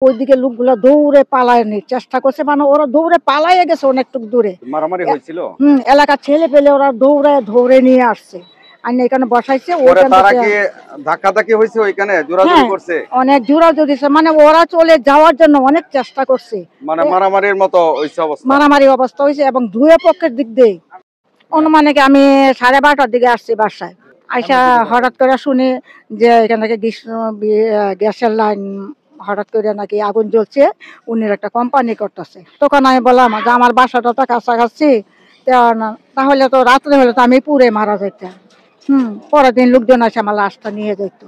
ওইদিকে লোকগুলো দৌড়ে পালায়নি চেষ্টা করছে, মানে ওরা দৌড়ে পালাইয়ে গেছে অনেকটুকু দূরে। মারামারি হয়েছিল। এলাকার ছেলে পেলে ওরা দৌড়ে ধরে নিয়ে আসছে, আর এখানে বসাইছে। তারা কি ধাক্কাধাক্কি হয়েছে, ওইখানে জোরাজুরি করছে? অনেক জোরাজুরি, মানে ওরা চলে যাওয়ার জন্য অনেক চেষ্টা করছে, মানে মারামারির মতো হয়েছে অবস্থা। মারামারি অবস্থা হয়েছে। এবং দুয়ে পক্ষের দিক দিয়ে অনুমানিক আমি 12:30টার দিকে আসছি বাসায়। আইসা হঠাৎ করে শুনি যে এখান থেকে গ্যাসের লাইন হঠাৎ করে নাকি আগুন জ্বলছে, উনির একটা কোম্পানি করতেছে। তখন আমি বললাম যে আমার বাসাটা তো কাছাকাছি, তাহলে তো রাত্রে হলে তো আমি পুড়ে মারা যেতাম। পরের দিন লোকজন এসে আমার লাশটা নিয়ে যেত।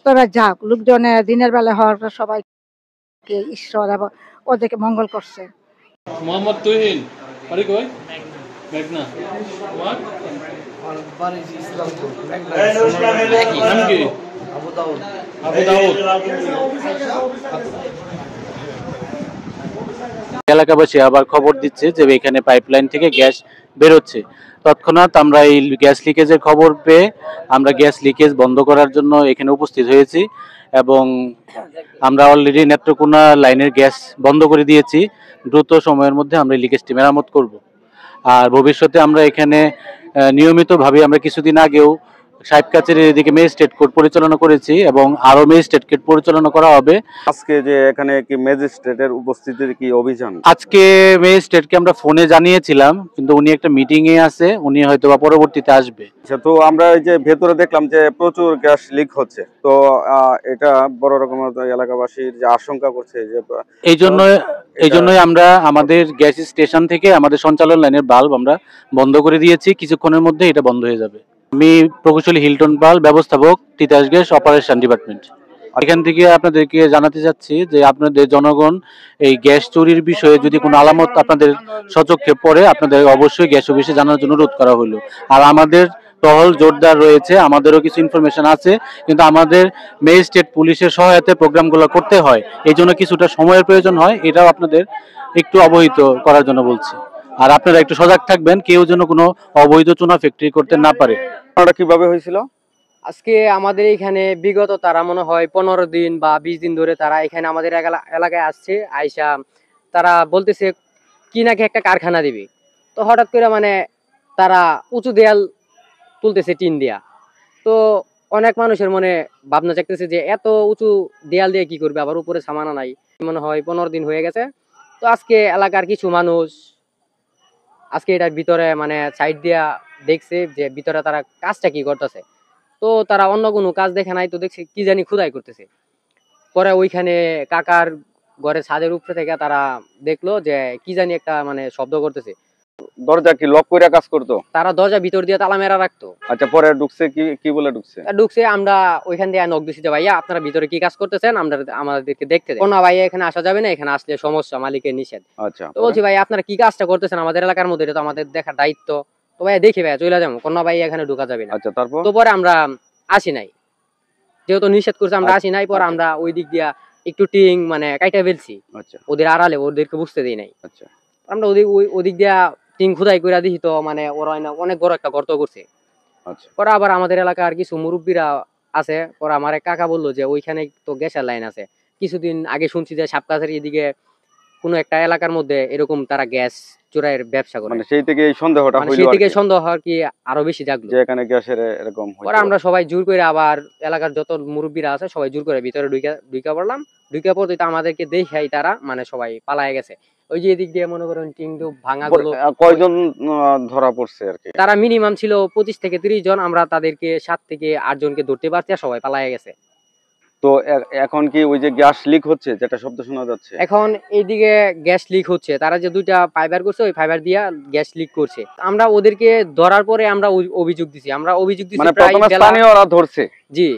তবে যাক, লোকজনে দিনের বেলা হওয়ার সবাইকে ঈশ্বর এবং ওদেরকে মঙ্গল করছে। মোহাম্মদ তুহিন, বাড়ি কই? মেঘনা। তোমার বাড়ি ইসলামপুর। নাম কি? আবু দাউদ। আবু দাউদ। এলাকাবাসী আবার খবর দিচ্ছে যে এখানে পাইপলাইন থেকে গ্যাস বেরোচ্ছে। তৎক্ষণাৎ আমরা এই গ্যাস লিকেজের খবর পেয়ে আমরা গ্যাস লিকেজ বন্ধ করার জন্য এখানে উপস্থিত হয়েছি এবং আমরা অলরেডি নেত্রকোনা লাইনের গ্যাস বন্ধ করে দিয়েছি। দ্রুত সময়ের মধ্যে আমরা এই লিকেজটি মেরামত করব। আর ভবিষ্যতে আমরা এখানে নিয়মিতভাবে আমরা কিছুদিন আগেও সাহেব কাছারির এদিকে ম্যাজিস্ট্রেট কোর্ট পরিচালনা করেছি এবং আরো ম্যাজিস্ট্রেট কোর্ট পরিচালনা করা হবে। আজকে যে এখানে কি ম্যাজিস্ট্রেটের উপস্থিতির কি অভিযান? আজকে ম্যাজিস্ট্রেটকে আমরা ফোনে জানিয়েছিলাম, কিন্তু উনি একটা মিটিং এ আছে, উনি হয়তো বা পরবর্তীতে আসবে। তো আমরা এই যে ভেতরে দেখলাম যে প্রচুর গ্যাস লিক হচ্ছে, তো এটা বড় রকমের এলাকাবাসীর যে আশঙ্কা করছে যে এই জন্যই আমরা আমাদের গ্যাস স্টেশন থেকে আমাদের সঞ্চালন লাইনের বাল্ব আমরা বন্ধ করে দিয়েছি। কিছুক্ষণের মধ্যে এটা বন্ধ হয়ে যাবে। আমি প্রকৌশলী হিলটন পাল, ব্যবস্থাপক, তিতাস গ্যাস অপারেশন ডিপার্টমেন্ট। এখান থেকে আপনাদেরকে জানাতে চাচ্ছি যে আপনাদের জনগণ এই গ্যাস চুরির বিষয়ে যদি কোনো আলামত আপনাদের সচক্ষে পড়ে, আপনাদের অবশ্যই গ্যাস অফিসে জানার জন্য অনুরোধ করা হলো। আর আমাদের টহল জোরদার রয়েছে, আমাদেরও কিছু ইনফরমেশন আছে, কিন্তু আমাদের ম্যাজিস্ট্রেট পুলিশের সহায়তায় প্রোগ্রামগুলো করতে হয়, এই জন্য কিছুটা সময়ের প্রয়োজন হয়। এটাও আপনাদের একটু অবহিত করার জন্য বলছি। আর আপনারা একটু সজাগ থাকবেন, কেউ যেন কোনো অবৈধ চুনা ফ্যাক্টরি করতে না পারে। কিভাবে হয়েছিল? আজকে আমাদের এখানে বিগত তারা মনে হয় 15 দিন বা 20 দিন ধরে তারা এখানে আমাদের এলাকায় আসছে। আইসা তারা বলতেছে কি নাকি একটা কারখানা দিবে। তো হঠাৎ করে মানে তারা উঁচু দেয়াল তুলতেছে টিন দিয়া। তো অনেক মানুষের মনে ভাবনা চাইতেছে যে এত উঁচু দেয়াল দিয়ে কি করবে, আবার উপরে সামানা নাই। মনে হয় 15 দিন হয়ে গেছে। তো আজকে এলাকার কিছু মানুষ আজকে এটার ভিতরে মানে সাইড দিয়া দেখছে যে ভিতরে তারা কাজটা কি করতেছে। তো তারা অন্য কোনো কাজ দেখে নাই, তো দেখছে কি জানি খুদাই করতেছে। পরে ওইখানে কাকার ঘরে ছাদের উপরে থেকে তারা দেখলো যে কি জানি একটা মানে শব্দ করতেছে। দরজা কি লক করে কাজ করতো? তারা দরজা ভিতর দিয়ে তালা মেরা রাখতো। আচ্ছা, পরে ঢুকছে কি বলে ঢুকছে? আমরা ওইখান দিয়ে নক দিছি যে ভাইয়া আপনারা ভিতরে কি কাজ করতেছেন, আমাদেরকে দেখতে দেন। না ভাইয়া এখানে আসা যাবে না, এখানে আসলে সমস্যা, মালিকের নিষেধ। আচ্ছা, তো বলছি ভাই আপনারা কি কাজটা করতেছেন আমাদের এলাকার মধ্যে, এটা তো আমাদের দেখার দায়িত্ব। তো ভাইয়া দেখি ভাইয়া চলে যাবো, কোন ভাই এখানে ঢোকা যাবে না। আচ্ছা, তারপর তো পরে আমরা আসি নাই, যেহেতু নিষেধ করছে আমরা আসি নাই। পরে আমরা ওই দিক দিয়া একটু টিং মানে কাইটা ফেলছি। আচ্ছা, ওদের আড়ালে, ওদেরকে বুঝতে দিই নাই। আচ্ছা, আমরা ওদিক দিয়া টিং খুদাই করে দিই, তো মানে ওরা অনেক বড় একটা গর্ত করছে। আচ্ছা, পরে আবার আমাদের এলাকার কিছু মুরব্বীরা আছে, পরে আমার এক কাকা বললো যে ওইখানে তো গ্যাসের লাইন আছে। কিছুদিন আগে শুনছি যে সাপকাছারি এদিকে কোনো একটা এলাকার মধ্যে এরকম তারা গ্যাস চোরাইয়ের ব্যবসা করে। মানে সেই থেকে এই সন্দেহটা হইলো, সেই থেকে সন্দেহ হয় কি আরো বেশি জাগলো যে এখানে গ্যাসের এরকম হইছে। পরে আমরা সবাই জোর করে, আবার এলাকার যত মুরব্বীরা আছে সবাই জোর করে ভিতরে ঢুকা পড়লাম। ঢুকা পড়তে তো আমাদেরকে দেখাই তারা মানে সবাই পালায় গেছে। ওই যে এদিক দিয়ে মনে করেন টিংডু ভাঙা গুলো। কয়জন ধরা পড়ছে আর কি? তারা মিনিমাম ছিল 25 থেকে 30 জন। আমরা তাদেরকে 7 থেকে 8 জনকে ধরতে পারছি, আর সবাই পালায় গেছে। তো এখন কি ওই যে গ্যাস লিক হচ্ছে, যেটা শব্দ শোনা যাচ্ছে, এখন এইদিকে গ্যাস লিক হচ্ছে। তারা যে দুইটা ফাইবার করছে, ওই ফাইবার দিয়া গ্যাস লিক করছে। আমরা ওদেরকে ধরার পরে আমরা অভিযোগ দিছি। মানে প্রথমে স্থানীয়রা ধরছে? জি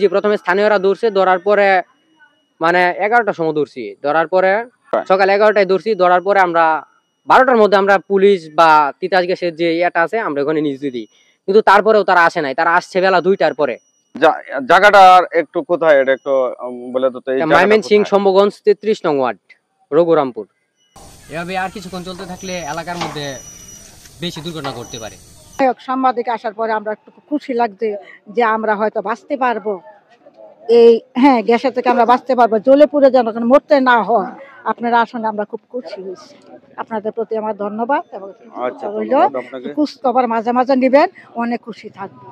জি, প্রথমে স্থানীয়রা ধরছে। ধরার পরে মানে 11টার সময় ধরছি। ধরার পরে সকাল 11টায় ধরছি। ধরার পরে আমরা 12টার মধ্যে আমরা পুলিশ বা তিতাস গ্যাসের যে ইয়েটা আছে আমরা ওখানে নিয়ে দিই, কিন্তু তারপরেও তারা আসে নাই। তারা আসছে বেলা 2টার পরে। জায়গাটা একটু কোথায়, এটা একটু বলে তো। ময়মনসিং শম্ভুগঞ্জ 33 নং ওয়ার্ড, রঘুরামপুর। এভাবে আর কিছুক্ষণ চলতে থাকলে এলাকার মধ্যে বেশি দুর্ঘটনা ঘটতে পারে। সাংবাদিক আসার পরে আমরা একটু খুশি লাগছে যে আমরা হয়তো বাঁচতে পারবো। এই হ্যাঁ গ্যাসের থেকে আমরা বাঁচতে পারবো, জ্বলে পুড়ে যেন মরতে না হয়। আপনারা আসলে আমরা খুব খুশি হয়েছি, আপনাদের প্রতি আমার ধন্যবাদ এবং আচ্ছা, ধন্যবাদ আপনাকে। খোঁজ খবর মাঝে মাঝে নিবেন, অনেক খুশি থাকবো।